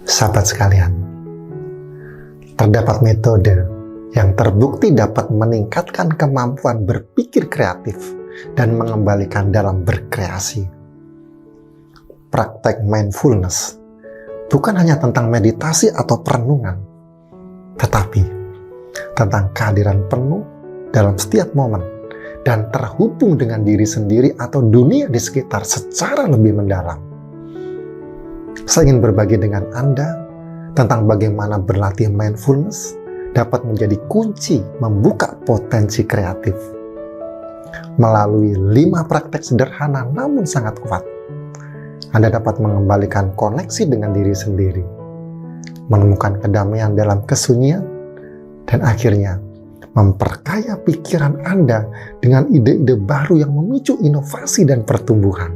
Sahabat sekalian, terdapat metode yang terbukti dapat meningkatkan kemampuan berpikir kreatif dan mengembalikan dalam berkreasi. Praktek mindfulness bukan hanya tentang meditasi atau perenungan, tetapi tentang kehadiran penuh dalam setiap momen dan terhubung dengan diri sendiri atau dunia di sekitar secara lebih mendalam. Saya ingin berbagi dengan Anda tentang bagaimana berlatih mindfulness dapat menjadi kunci membuka potensi kreatif. Melalui 5 praktek sederhana namun sangat kuat, Anda dapat mengembalikan koneksi dengan diri sendiri, menemukan kedamaian dalam kesunyian, dan akhirnya memperkaya pikiran Anda dengan ide-ide baru yang memicu inovasi dan pertumbuhan.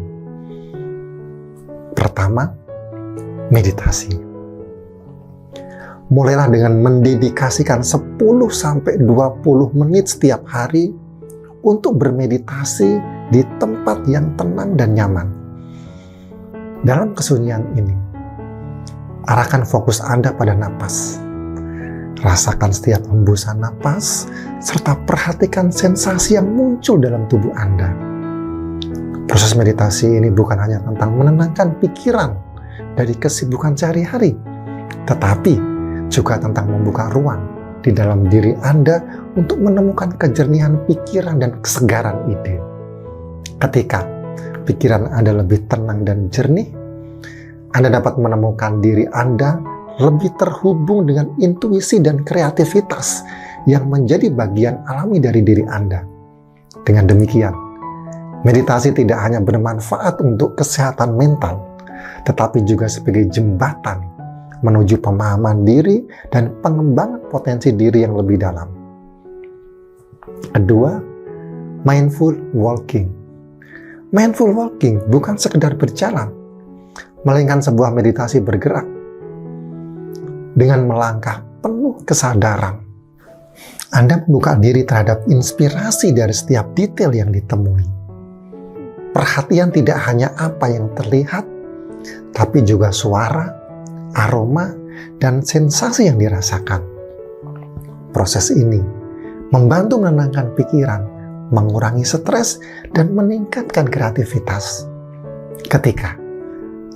Pertama, meditasi. Mulailah dengan mendedikasikan 10-20 menit setiap hari untuk bermeditasi di tempat yang tenang dan nyaman. Dalam kesunyian ini, arahkan fokus Anda pada napas. Rasakan setiap hembusan napas, serta perhatikan sensasi yang muncul dalam tubuh Anda. Proses meditasi ini bukan hanya tentang menenangkan pikiran dari kesibukan sehari-hari, tetapi juga tentang membuka ruang di dalam diri Anda untuk menemukan kejernihan pikiran dan kesegaran ide. Ketika pikiran Anda lebih tenang dan jernih, Anda dapat menemukan diri Anda lebih terhubung dengan intuisi dan kreativitas yang menjadi bagian alami dari diri Anda. Dengan demikian, meditasi tidak hanya bermanfaat untuk kesehatan mental, tetapi juga sebagai jembatan menuju pemahaman diri dan pengembangan potensi diri yang lebih dalam. Kedua, mindful walking. Mindful walking bukan sekedar berjalan, melainkan sebuah meditasi bergerak. Dengan melangkah penuh kesadaran, Anda membuka diri terhadap inspirasi dari setiap detail yang ditemui. Perhatian tidak hanya apa yang terlihat, tapi juga suara, aroma, dan sensasi yang dirasakan. Proses ini membantu menenangkan pikiran, mengurangi stres, dan meningkatkan kreativitas. Ketika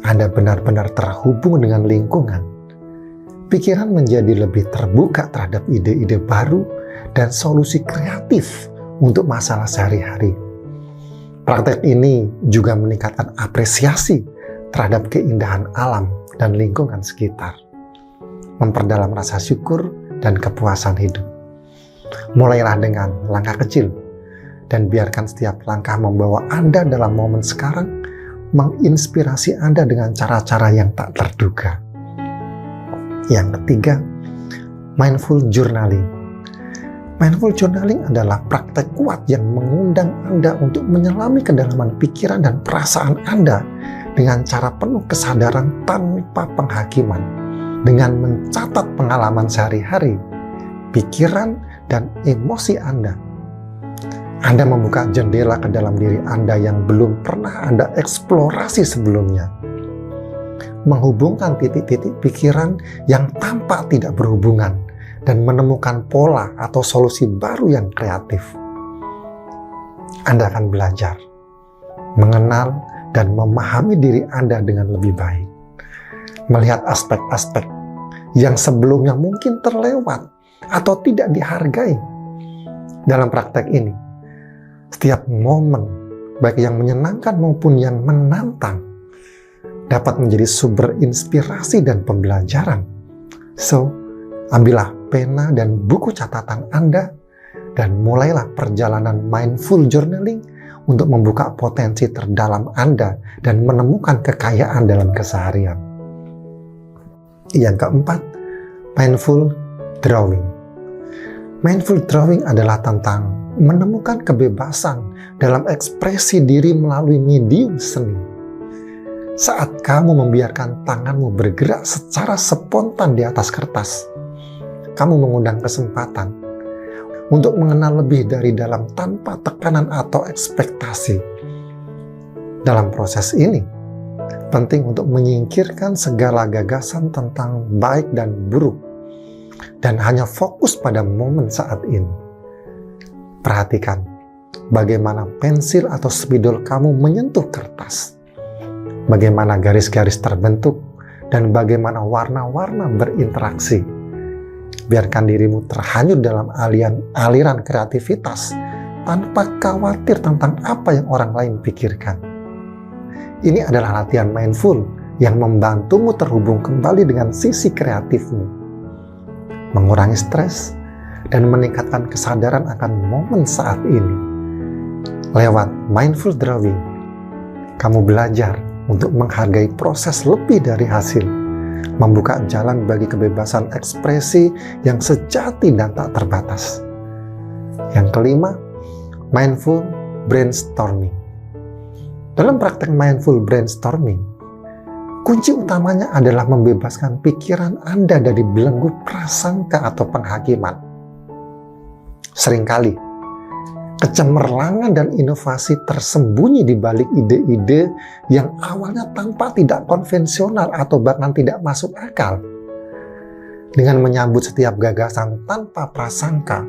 Anda benar-benar terhubung dengan lingkungan, pikiran menjadi lebih terbuka terhadap ide-ide baru dan solusi kreatif untuk masalah sehari-hari. Praktek ini juga meningkatkan apresiasi terhadap keindahan alam dan lingkungan sekitar, memperdalam rasa syukur dan kepuasan hidup. Mulailah dengan langkah kecil, dan biarkan setiap langkah membawa Anda dalam momen sekarang, menginspirasi Anda dengan cara-cara yang tak terduga. Yang ketiga, mindful journaling. Mindful journaling adalah praktek kuat yang mengundang Anda untuk menyelami kedalaman pikiran dan perasaan Anda dengan cara penuh kesadaran tanpa penghakiman. Dengan mencatat pengalaman sehari-hari, pikiran, dan emosi Anda membuka jendela ke dalam diri Anda yang belum pernah Anda eksplorasi sebelumnya. Menghubungkan titik-titik pikiran yang tampak tidak berhubungan dan menemukan pola atau solusi baru yang kreatif. Anda akan belajar mengenal dan memahami diri Anda dengan lebih baik. Melihat aspek-aspek yang sebelumnya mungkin terlewat atau tidak dihargai. Dalam praktek ini, setiap momen, baik yang menyenangkan maupun yang menantang, dapat menjadi sumber inspirasi dan pembelajaran. So, ambillah pena dan buku catatan Anda dan mulailah perjalanan mindful journaling untuk membuka potensi terdalam Anda dan menemukan kekayaan dalam keseharian. Yang keempat, mindful drawing. Mindful drawing adalah tentang menemukan kebebasan dalam ekspresi diri melalui medium seni. Saat kamu membiarkan tanganmu bergerak secara spontan di atas kertas, kamu mengundang kesempatan untuk mengenal lebih dari dalam tanpa tekanan atau ekspektasi. Dalam proses ini, Penting untuk menyingkirkan segala gagasan tentang baik dan buruk dan hanya fokus pada momen saat ini. Perhatikan bagaimana pensil atau spidol kamu menyentuh kertas, bagaimana garis-garis terbentuk, dan bagaimana warna-warna berinteraksi. Biarkan dirimu terhanyut dalam aliran kreativitas tanpa khawatir tentang apa yang orang lain pikirkan. Ini adalah latihan mindful yang membantumu terhubung kembali dengan sisi kreatifmu, mengurangi stres, dan meningkatkan kesadaran akan momen saat ini. Lewat mindful drawing, kamu belajar untuk menghargai proses lebih dari hasil, membuka jalan bagi kebebasan ekspresi yang sejati dan tak terbatas. Yang kelima, mindful brainstorming. Dalam praktek mindful brainstorming, kunci utamanya adalah membebaskan pikiran Anda dari belenggu prasangka atau penghakiman. Seringkali, kecemerlangan dan inovasi tersembunyi di balik ide-ide yang awalnya tampak tidak konvensional atau bahkan tidak masuk akal. Dengan menyambut setiap gagasan tanpa prasangka,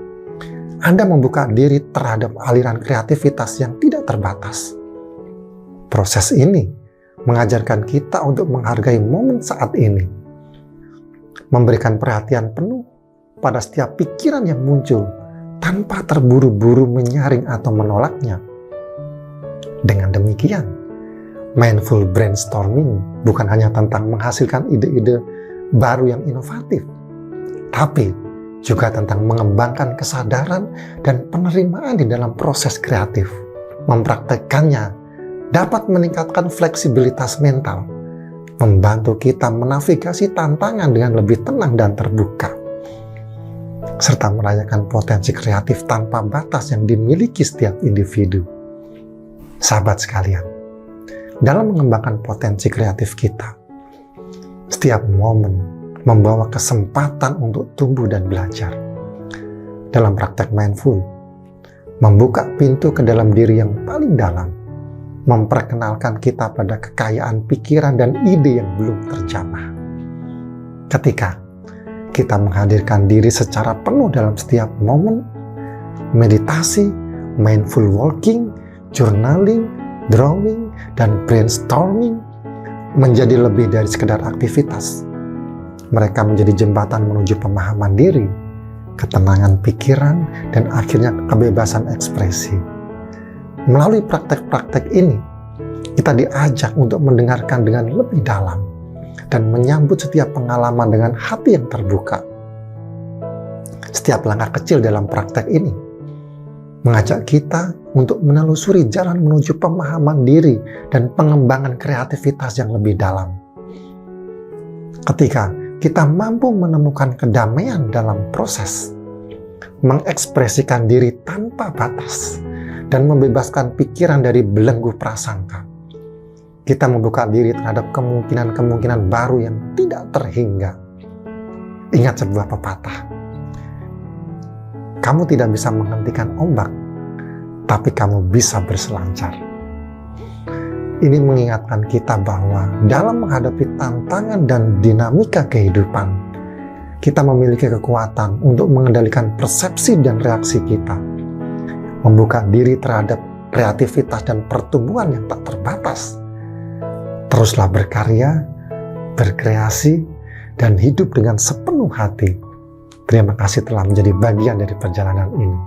Anda membuka diri terhadap aliran kreativitas yang tidak terbatas. Proses ini mengajarkan kita untuk menghargai momen saat ini, memberikan perhatian penuh pada setiap pikiran yang muncul tanpa terburu-buru menyaring atau menolaknya. Dengan demikian, mindful brainstorming bukan hanya tentang menghasilkan ide-ide baru yang inovatif, tapi juga tentang mengembangkan kesadaran dan penerimaan di dalam proses kreatif. Mempraktekkannya dapat meningkatkan fleksibilitas mental, membantu kita menavigasi tantangan dengan lebih tenang dan terbuka, serta merayakan potensi kreatif tanpa batas yang dimiliki setiap individu. Sahabat sekalian, dalam mengembangkan potensi kreatif kita, setiap momen membawa kesempatan untuk tumbuh dan belajar. Dalam praktek mindful, membuka pintu ke dalam diri yang paling dalam, memperkenalkan kita pada kekayaan pikiran dan ide yang belum terjamah. Ketika kita menghadirkan diri secara penuh dalam setiap momen, meditasi, mindful walking, journaling, drawing, dan brainstorming menjadi lebih dari sekedar aktivitas. Mereka menjadi jembatan menuju pemahaman diri, ketenangan pikiran, dan akhirnya kebebasan ekspresi. Melalui praktek-praktek ini, kita diajak untuk mendengarkan dengan lebih dalam dan menyambut setiap pengalaman dengan hati yang terbuka. Setiap langkah kecil dalam praktek ini mengajak kita untuk menelusuri jalan menuju pemahaman diri dan pengembangan kreativitas yang lebih dalam. Ketika kita mampu menemukan kedamaian dalam proses, mengekspresikan diri tanpa batas, dan membebaskan pikiran dari belenggu prasangka, kita membuka diri terhadap kemungkinan-kemungkinan baru yang tidak terhingga. Ingat sebuah pepatah, kamu tidak bisa menghentikan ombak, tapi kamu bisa berselancar. Ini mengingatkan kita bahwa dalam menghadapi tantangan dan dinamika kehidupan, kita memiliki kekuatan untuk mengendalikan persepsi dan reaksi kita, membuka diri terhadap kreativitas dan pertumbuhan yang tak terbatas. Teruslah berkarya, berkreasi, dan hidup dengan sepenuh hati. Terima kasih telah menjadi bagian dari perjalanan ini.